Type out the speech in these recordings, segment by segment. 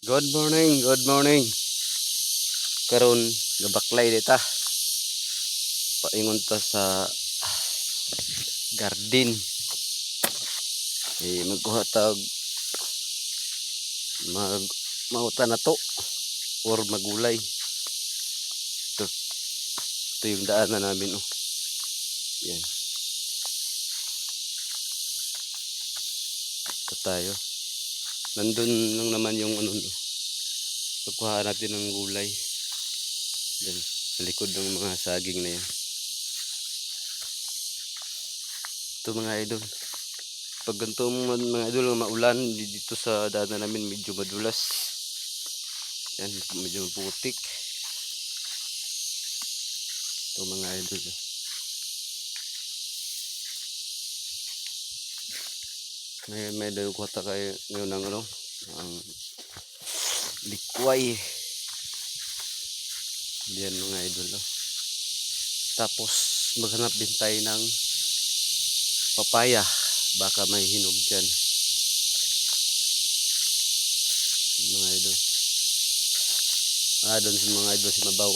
Good morning, good morning. Karon gabaklay dita. Paingon ta sa garden. Magkuha tag mag mauta na to or magulay. Ito yung daanan namin oh. Yan. Ito tayo. Nandun lang naman yung ano no. Pagkuha natin ng gulay. Yan. Sa likod ng mga saging na yan. Ito mga idol. Pag ganito mga idol maulan dito sa daanan namin medyo madulas. Yan, medyo putik. Ito mga idol. May dayo ko ta kayo ngayon ng ano, ang likway. Diyan mga idol. Tapos maghanap din tayo ng papaya. Baka may hinog dyan. Mga idol. Doon sa mga idol si Mabaw.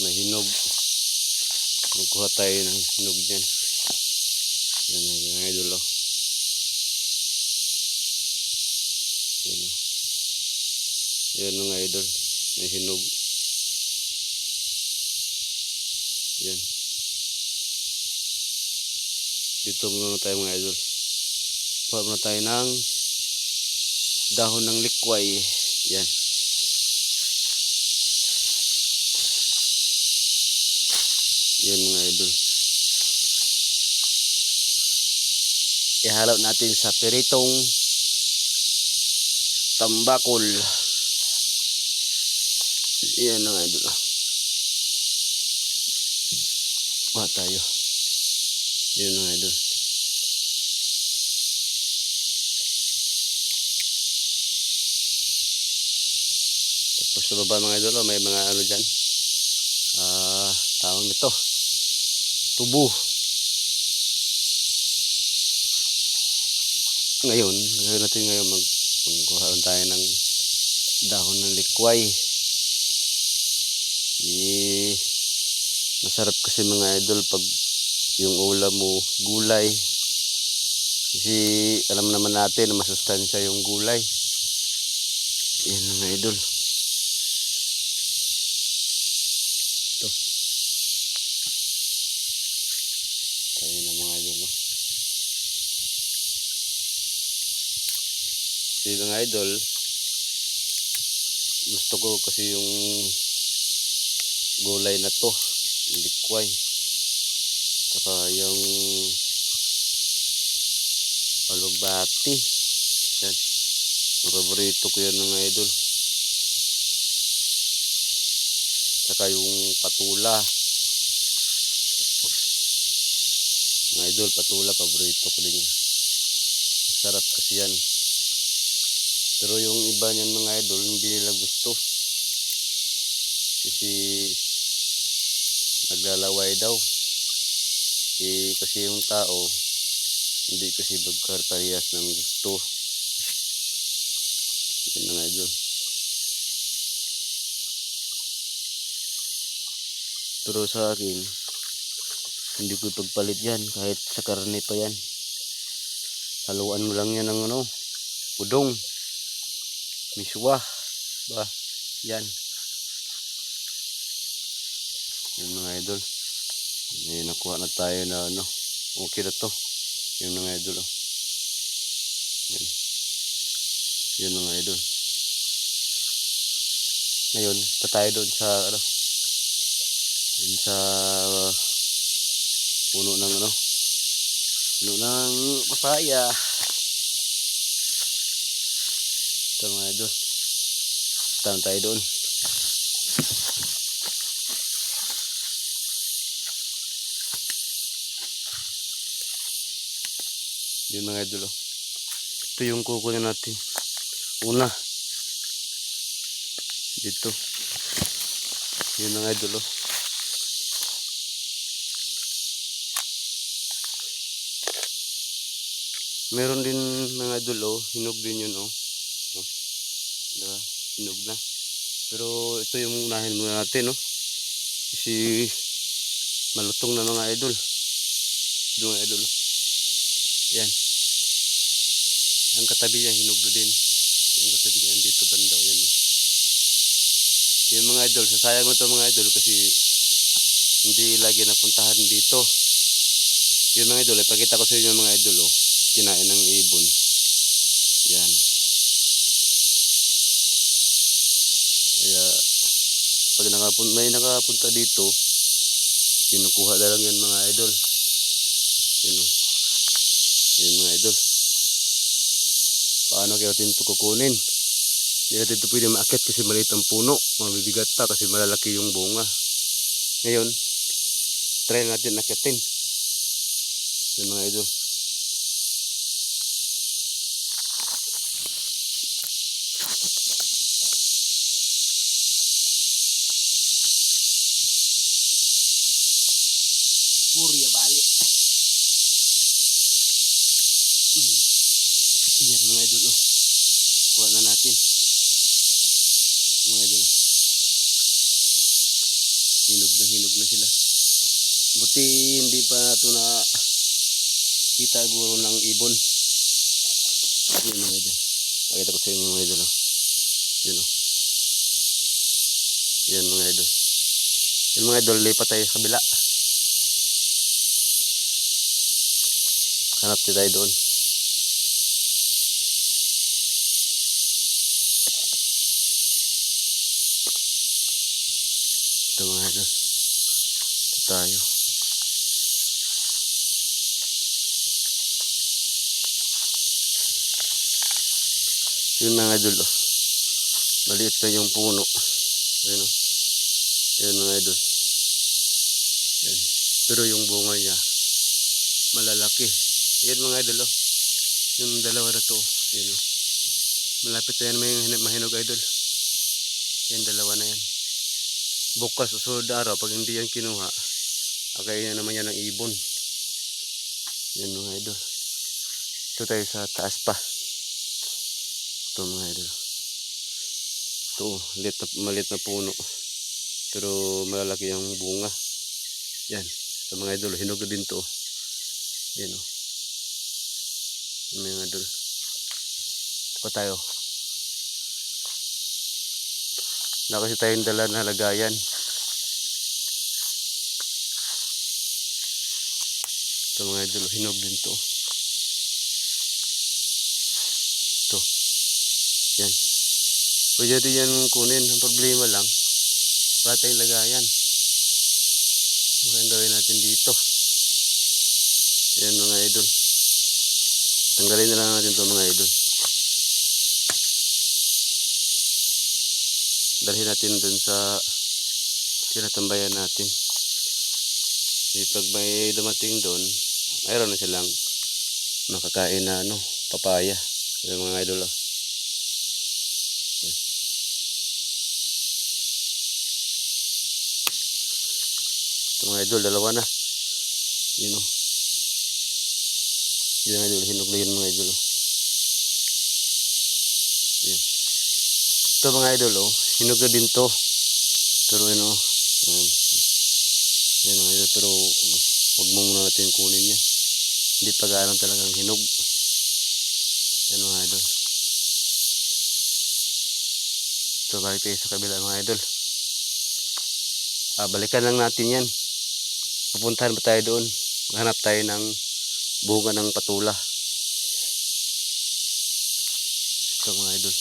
May hinog. Magkuha tayo ng hinog dyan. Yan mga idol. Yan mga idol. May hinog. Yan. Dito muna tayo mga idol. Kuha muna tayo ng dahon ng likway. Yan. Yan mga idol. Ihalo natin sa piritong tambakol. Yan mga idol. Kuha tayo. Yan mga idol. Tapos sa baba mga idol, may mga ano dyan. Tawag nito. Tubo. Ngayon natin magkuhaan tayo ng dahon ng likway. Masarap kasi mga idol pag yung ulam mo gulay. Kasi alam naman natin na masustansya yung gulay. Yan mga idol. Ito. Tayo na mga idol. Kasi mga idol, gusto ko kasi yung gulay na to, yung likway. Saka yung alugbati. Yan. Ang paborito ko yan mga idol. Saka yung patula. Mga idol, patula, paborito ko din yan. Sarap kasi yan. Pero yung iba niyan mga idol, hindi nila gusto. Kasi naglalaway daw. Kasi yung tao, hindi kasi magkarparehas ng gusto. Yan mga idol. Pero sa akin, hindi ko ipagpalit yan. Kahit sa karne pa yan. Haluan mo lang yan ng ano, udong. Miswa. Ba? Yan. Yan mga idol. Nakuha na tayo na ano. Okay na to. Yan mga idol. Yan. Yan mga idol. Ngayon, tayo doon sa ano. Yun sa puno ng ano. Puno ng papaya. Ito mga idol. Tayo doon. Yun mga idol. Ito yung kukunin natin. Una. Dito. Yun mga idol. Meron din mga idol hinog din yun Diba? Hinog na. Pero ito yung unahin muna natin, no? Kasi malutong na mga idol. Ito mga idol. Yan. Ang katabi niya, hinog na din. Yung katabi niya, dito banda. Yan, no? Yung mga idol, sasayang mo ito mga idol kasi hindi lagi napuntahan dito. Yung mga idol, ipakita ko sa inyo mga idol, oh. Kinain ng ibon. Yan. Kaya, pag may nakapunta dito, kinukuha na lang yan mga idol. Yun, oh. Yun mga idol. Paano kayo tinto kukunin? Hindi natin ito pwede maakit kasi maliit ang puno. Mabibigat pa kasi malalaki yung bunga. Ngayon, try natin akitin. Yun mga idol. Purya balik. Yan mga idol, oh. Kuha na natin. Mga idol, oh. Hinog na sila. Buti hindi pa ito na kita guro ng ibon. Yan mga idol. Pakita ko sa inyo mga idol, oh. Yan, oh. Yan mga idol. Yan mga idol, lipat tayo sa kabila. Hanap tayo doon. Ito mga idol. Ito tayo. Yun mga idol, oh. Maliit na yung puno. Ayun, oh. Ayun mga idol. Yan. Pero yung bunga niya malalaki. Yan mga idol, oh. Yung dalawa na to. Yan, oh. Malapit na yan may mahinog idol. Yan dalawa na yan. Bukas susunod na araw pag hindi yan kinuha, akayin na naman yan ng ibon. Yan mga idol. Ito tayo sa taas pa. Ito mga idol. Ito maliit na puno. Pero malalaki yung bunga. Yan. Ito mga idol. Hinog din to. Yan, o. Yan mga idol. Ito pa tayo. Na kasi tayong dala na lagayan. Ito mga idol. Hinog din to. Ito. Yan. Pwede natin yan kunin. Ang problema lang, wala tayong lagayan. Ano kayang gawin natin dito? Yan mga idol. Tanggalin na lang natin ito mga idol. Dalhin natin dun sa tinatambayan natin. Pag may dumating doon, mayroon na silang makakain na papaya. Yung mga idol, oh. Ito mga idol, dalawa na. Yun, oh. Yun mga idol, hinog na yun mga idol, oh. Yan. Ito mga idol, oh. Hinog na din to. Pero yun, oh. Yan mga idol, pero huwag mo muna natin kunin yan. Hindi pa gaano talagang hinog. Yan mga idol. Ito, balik tayo sa kabila mga idol. Balikan lang natin yan. Pupuntahan ba tayo doon? Hanap tayo ng bunga ng patula. Ito mga idol.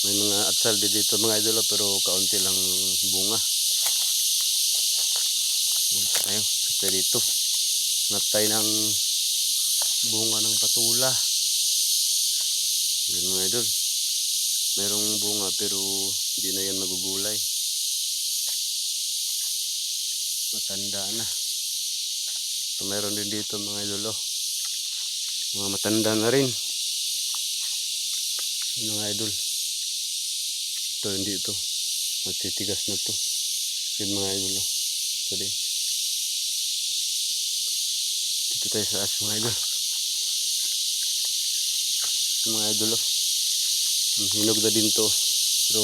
May mga atsal dito mga idol, pero kaunti lang bunga. Tayo dito. Hanap tayo ng bunga ng patula. Yan mga idol. Merong bunga pero hindi na yan magugulay. Matanda na. So, meron din dito mga idol, oh. Mga matanda na rin. Mga idol. Ito hindi ito. Matitigas na to. Yan mga idol, oh. Ito din. Dito tayo sa as mga idol. Mga idol, oh. Hinog na din to. Pero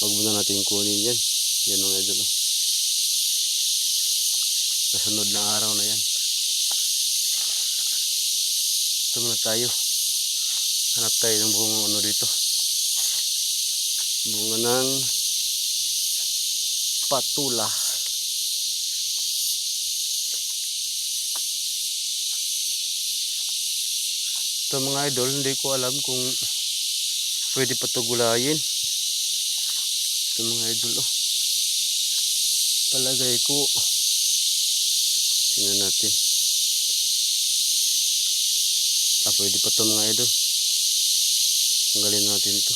wag muna natin kunin yan. Yan mga idol, oh. Nasunod na araw na yan. Ito muna tayo. Hanap tayo ng bunga ano dito. Bunga ng patula. Ito mga idol, hindi ko alam kung pwede pa ito gulayin. Ito mga idol, oh. Palagay ko. Tingnan natin. Pwede pa ito mga idol. Tanggalin natin ito.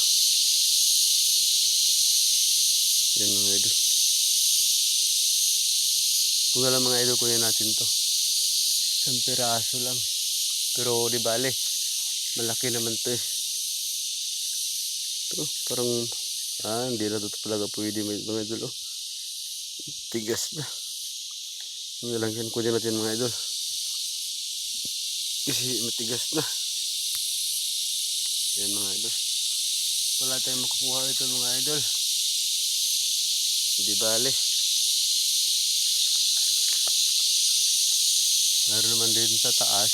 Yan mga idol. Kung alam mga idol, kunin natin ito. Isang piraso lang. Pero di bale. Malaki naman ito eh. Ito, parang, hindi na ito talaga pwede mga idol, oh. Tigas na. Hindi lang yan, kunin natin mga idol. Kasi matigas na. Yan mga idol. Wala tayong makukuha ito mga idol. Hindi bale. Meron naman din sa taas.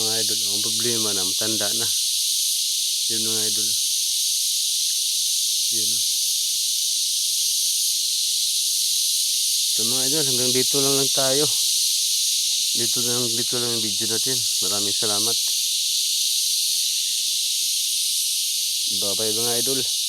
Mga idol, ang problema na, matanda na. Yun mga idol. Yun. Ito mga idol, hanggang dito lang tayo. Dito lang yung video natin. Maraming salamat. Bye bye mga idol.